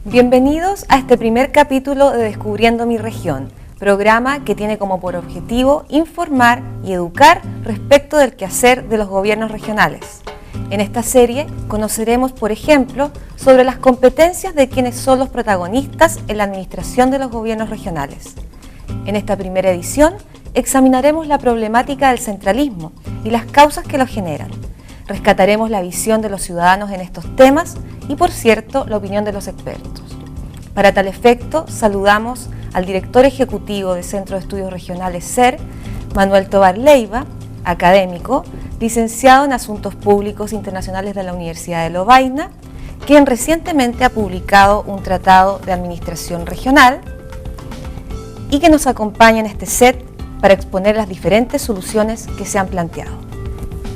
Bienvenidos a este primer capítulo de Descubriendo mi región, programa que tiene como por objetivo informar y educar respecto del quehacer de los gobiernos regionales. En esta serie conoceremos, por ejemplo, sobre las competencias de quienes son los protagonistas en la administración de los gobiernos regionales. En esta primera edición examinaremos la problemática del centralismo y las causas que lo generan. Rescataremos la visión de los ciudadanos en estos temas y, por cierto, la opinión de los expertos. Para tal efecto, saludamos al director ejecutivo del Centro de Estudios Regionales CER, Manuel Tovar Leiva, académico, licenciado en Asuntos Públicos Internacionales de la Universidad de Lovaina, quien recientemente ha publicado un tratado de administración regional y que nos acompaña en este set para exponer las diferentes soluciones que se han planteado.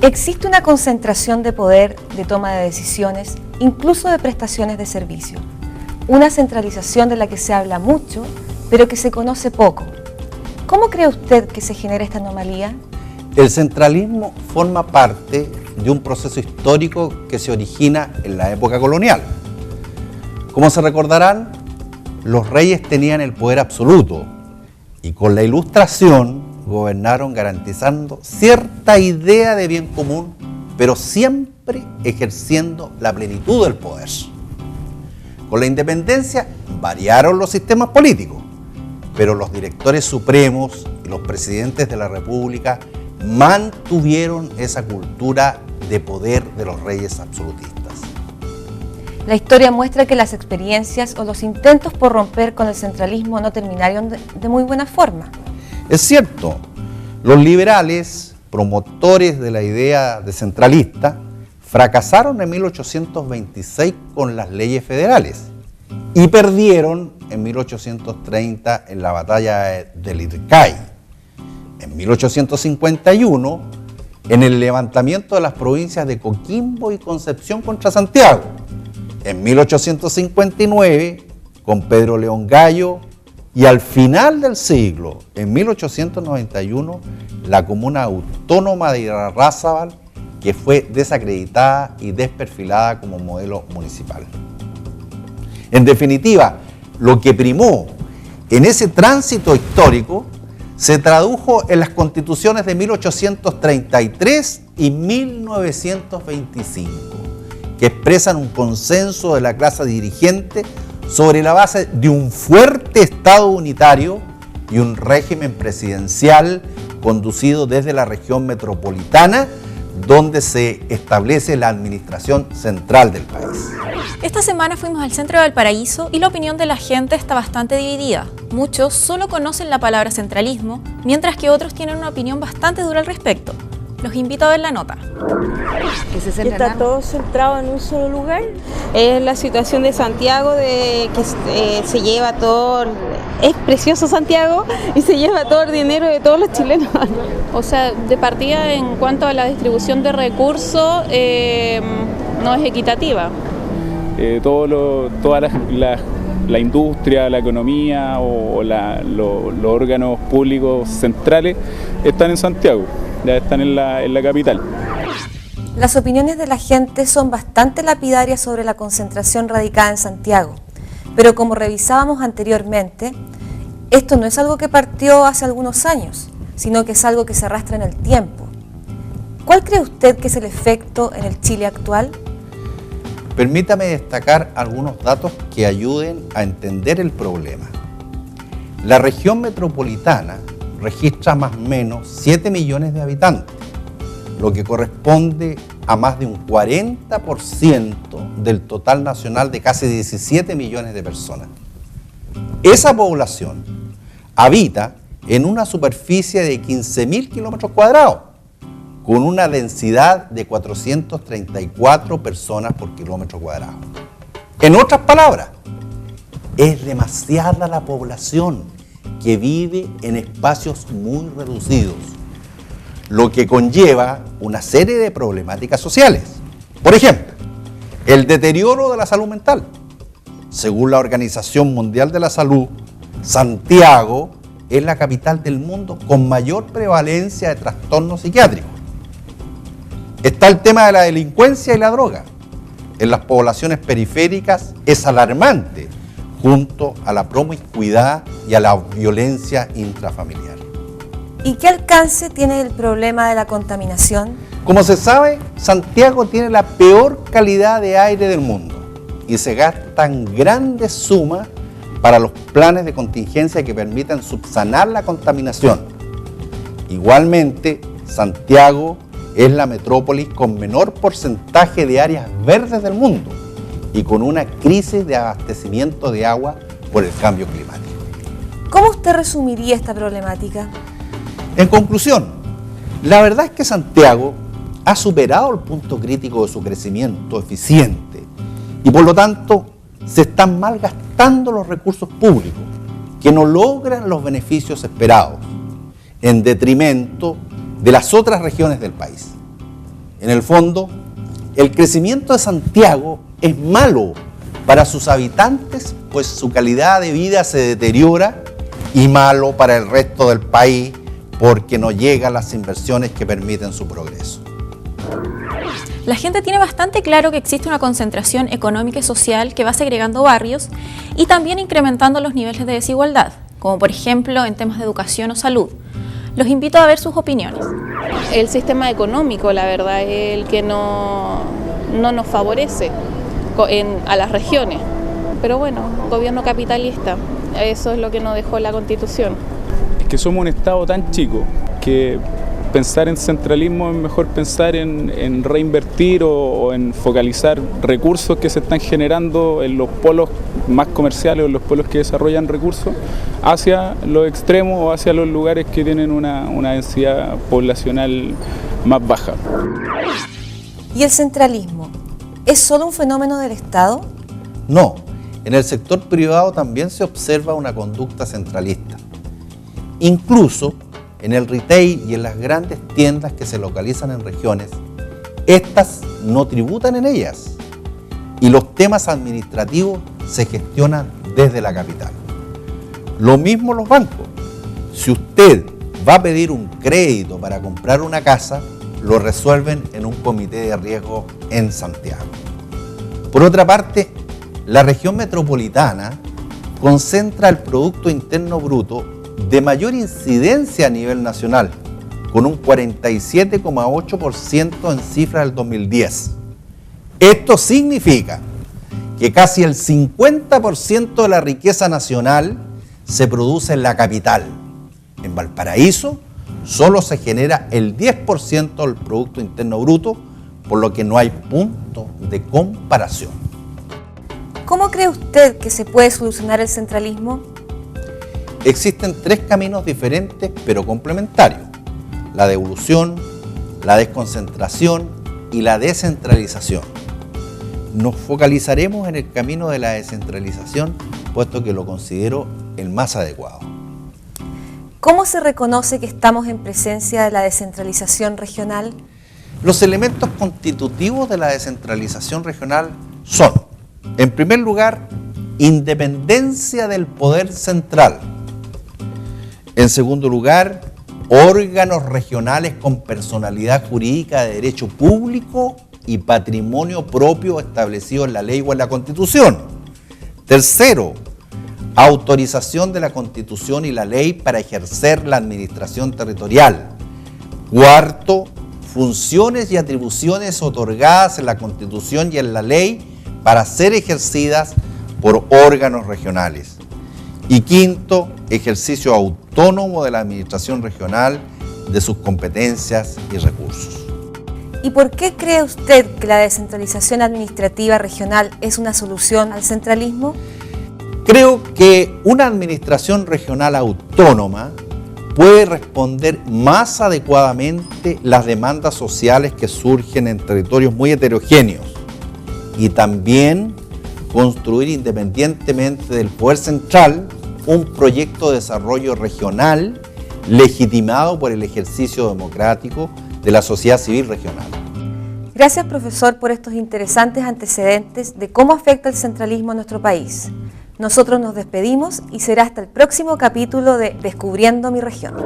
Existe una concentración de poder, de toma de decisiones, incluso de prestaciones de servicio. Una centralización de la que se habla mucho, pero que se conoce poco. ¿Cómo cree usted que se genera esta anomalía? El centralismo forma parte de un proceso histórico que se origina en la época colonial. Como se recordarán, los reyes tenían el poder absoluto y con la Ilustración gobernaron garantizando cierta idea de bien común, pero siempre ejerciendo la plenitud del poder. Con la independencia variaron los sistemas políticos, pero los directores supremos y los presidentes de la República mantuvieron esa cultura de poder de los reyes absolutistas. La historia muestra que las experiencias o los intentos por romper con el centralismo no terminaron de muy buena forma. Es cierto, los liberales, promotores de la idea de centralista, fracasaron en 1826 con las leyes federales y perdieron en 1830 en la batalla del Ircay. En 1851, en el levantamiento de las provincias de Coquimbo y Concepción contra Santiago. En 1859, con Pedro León Gallo, y al final del siglo, en 1891, la comuna autónoma de Irarrázaval, que fue desacreditada y desperfilada como modelo municipal. En definitiva, lo que primó en ese tránsito histórico se tradujo en las constituciones de 1833 y 1925, que expresan un consenso de la clase dirigente sobre la base de un fuerte Estado unitario y un régimen presidencial conducido desde la región metropolitana, donde se establece la administración central del país. Esta semana fuimos al centro de Valparaíso y la opinión de la gente está bastante dividida. Muchos solo conocen la palabra centralismo, mientras que otros tienen una opinión bastante dura al respecto. Los invito a ver la nota. ¿Está todo centrado en un solo lugar? Es la situación de Santiago, de que se lleva todo, es precioso Santiago y se lleva todo el dinero de todos los chilenos. O sea, de partida en cuanto a la distribución de recursos, no es equitativa. Toda la industria, la economía o los órganos públicos centrales están en Santiago, ya están en la capital. Las opiniones de la gente son bastante lapidarias sobre la concentración radicada en Santiago, pero como revisábamos anteriormente, esto no es algo que partió hace algunos años, sino que es algo que se arrastra en el tiempo. ¿Cuál cree usted que es el efecto en el Chile actual? Permítame destacar algunos datos que ayuden a entender el problema. La región metropolitana registra más o menos 7 millones de habitantes, lo que corresponde a más de un 40% del total nacional de casi 17 millones de personas. Esa población habita en una superficie de 15.000 kilómetros cuadrados, con una densidad de 434 personas por kilómetro cuadrado. En otras palabras, es demasiada la población que vive en espacios muy reducidos, lo que conlleva una serie de problemáticas sociales. Por ejemplo, el deterioro de la salud mental. Según la Organización Mundial de la Salud, Santiago es la capital del mundo con mayor prevalencia de trastornos psiquiátricos. Está el tema de la delincuencia y la droga. En las poblaciones periféricas es alarmante, junto a la promiscuidad y a la violencia intrafamiliar. ¿Y qué alcance tiene el problema de la contaminación? Como se sabe, Santiago tiene la peor calidad de aire del mundo y se gastan grandes sumas para los planes de contingencia que permitan subsanar la contaminación. Igualmente, Santiago es la metrópolis con menor porcentaje de áreas verdes del mundo y con una crisis de abastecimiento de agua por el cambio climático. ¿Cómo usted resumiría esta problemática? En conclusión, la verdad es que Santiago ha superado el punto crítico de su crecimiento eficiente y por lo tanto se están malgastando los recursos públicos que no logran los beneficios esperados en detrimento de las otras regiones del país. En el fondo, el crecimiento de Santiago es malo para sus habitantes, pues su calidad de vida se deteriora, y malo para el resto del país porque no llegan las inversiones que permiten su progreso. La gente tiene bastante claro que existe una concentración económica y social que va segregando barrios y también incrementando los niveles de desigualdad, como por ejemplo en temas de educación o salud. Los invito a ver sus opiniones. El sistema económico, la verdad, es el que no nos favorece a las regiones. Pero bueno, gobierno capitalista, eso es lo que nos dejó la Constitución. Es que somos un Estado tan chico que pensar en centralismo es mejor pensar en reinvertir o en focalizar recursos que se están generando en los polos más comerciales o en los polos que desarrollan recursos hacia los extremos o hacia los lugares que tienen una densidad poblacional más baja. ¿Y el centralismo es solo un fenómeno del Estado? No, en el sector privado también se observa una conducta centralista. Incluso en el retail y en las grandes tiendas que se localizan en regiones, estas no tributan en ellas y los temas administrativos se gestionan desde la capital. Lo mismo los bancos. Si usted va a pedir un crédito para comprar una casa, lo resuelven en un comité de riesgo en Santiago. Por otra parte, la región metropolitana concentra el Producto Interno Bruto de mayor incidencia a nivel nacional, con un 47,8% en cifras del 2010. Esto significa que casi el 50% de la riqueza nacional se produce en la capital. En Valparaíso solo se genera el 10% del Producto Interno Bruto, por lo que no hay punto de comparación. ¿Cómo cree usted que se puede solucionar el centralismo? Existen tres caminos diferentes pero complementarios: la devolución, la desconcentración y la descentralización. Nos focalizaremos en el camino de la descentralización, puesto que lo considero el más adecuado. ¿Cómo se reconoce que estamos en presencia de la descentralización regional? Los elementos constitutivos de la descentralización regional son, en primer lugar, independencia del poder central. En segundo lugar, órganos regionales con personalidad jurídica de derecho público y patrimonio propio establecido en la ley o en la Constitución. Tercero, autorización de la Constitución y la ley para ejercer la administración territorial. Cuarto, funciones y atribuciones otorgadas en la Constitución y en la ley para ser ejercidas por órganos regionales. Y quinto, ejercicio autónomo de la administración regional de sus competencias y recursos. ¿Y por qué cree usted que la descentralización administrativa regional es una solución al centralismo? Creo que una administración regional autónoma puede responder más adecuadamente las demandas sociales que surgen en territorios muy heterogéneos y también construir independientemente del poder central un proyecto de desarrollo regional legitimado por el ejercicio democrático de la sociedad civil regional. Gracias, profesor, por estos interesantes antecedentes de cómo afecta el centralismo a nuestro país. Nosotros nos despedimos y será hasta el próximo capítulo de Descubriendo mi región.